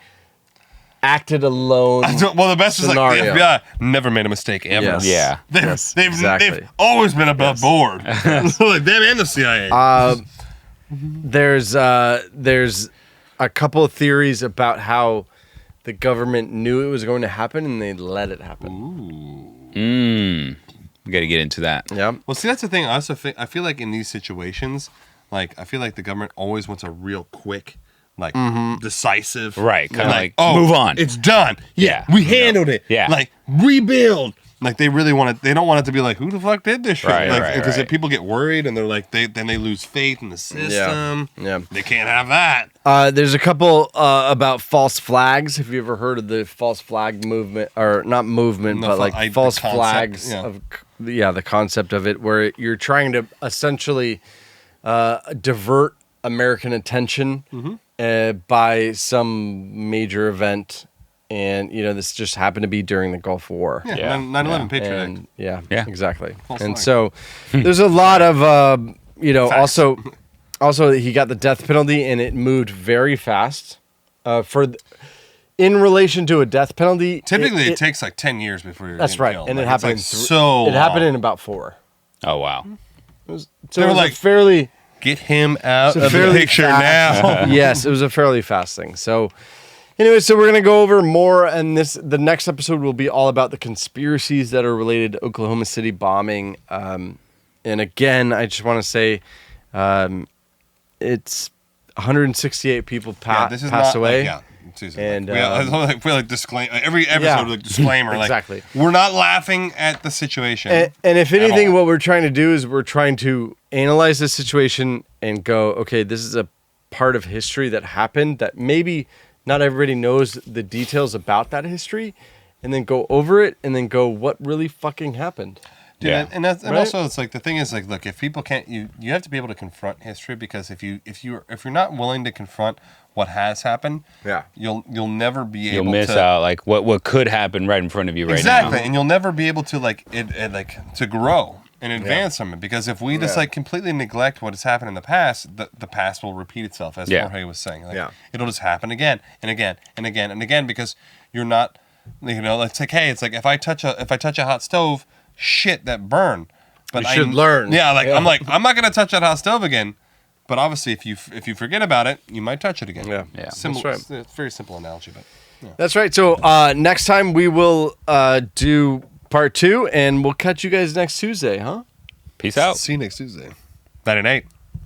acted alone. Well, the best is like Scenario. the FBI never made a mistake ever. Yes. Yeah. They've always been above board. Like them and the CIA. There's a couple of theories about how the government knew it was going to happen and they let it happen. We got to get into that. Yeah. Well, see, that's the thing. I feel like in these situations, like I feel like the government always wants a real quick, like decisive, Right, kinda like, oh, move on. It's done. Yeah. we handled it. Yeah. like rebuild. Like they really want it. They don't want it to be like, who the fuck did this shit? Right, like, right, because right. if people get worried and they're like, then they lose faith in the system. Yeah. They can't have that. There's a couple about false flags. Have you ever heard of the false flag movement, or not movement, No, but like the false concept, flags yeah. the concept of it, where you're trying to essentially divert American attention by some major event. And, this just happened to be during the Gulf War. Yeah, Yeah. 9/11 Patriot Act. And yeah, Yeah. exactly. False And flag. so there's a lot of, Facts. also he got the death penalty and it moved very fast. In relation to a death penalty, Typically, it takes like 10 years before you're that's getting right, killed. and Like, it it's, happened. like, so it happened long. in about 4. Oh, wow. So They it were was like, a fairly Get him out it's a of the fairly picture fast- now. Yes, it was a fairly fast thing. So, anyway, so we're gonna go over more, and the next episode will be all about the conspiracies that are related to Oklahoma City bombing. And again, I just want to say, it's 168 people passed away. Seriously, And, we like disclaim every episode Yeah. with a disclaimer. Exactly. Like, we're not laughing at the situation. And if at anything, all. what we're trying to do is we're trying to analyze the situation and go, okay, this is a part of history that happened that maybe not everybody knows the details about that history, and then go over it and then go, what really fucking happened? Dude, Yeah. and that's and Right? also it's like the thing is like, look, if people can't, you have to be able to confront history, because if you're not willing to confront what has happened, Yeah. you'll never be You'll able miss to out like what could happen right in front of you right exactly, now. and you'll never be able to to grow and advance from it, because if we just Yeah. like completely neglect what has happened in the past, the past will repeat itself, as Yeah. Jorge was saying. Like, Yeah. it'll just happen again and again and again and again, because you're not, it's like, hey, it's like if I touch a hot stove, shit, that burn. But You should learn. Yeah, Yeah. I'm not gonna touch that hot stove again. But obviously, if you forget about it, you might touch it again. Yeah. Yeah. Simple. That's right. It's a very simple analogy, but That's right. So next time we will do part 2, and we'll catch you guys next Tuesday, huh? Peace out. see you next Tuesday. 9 and 8.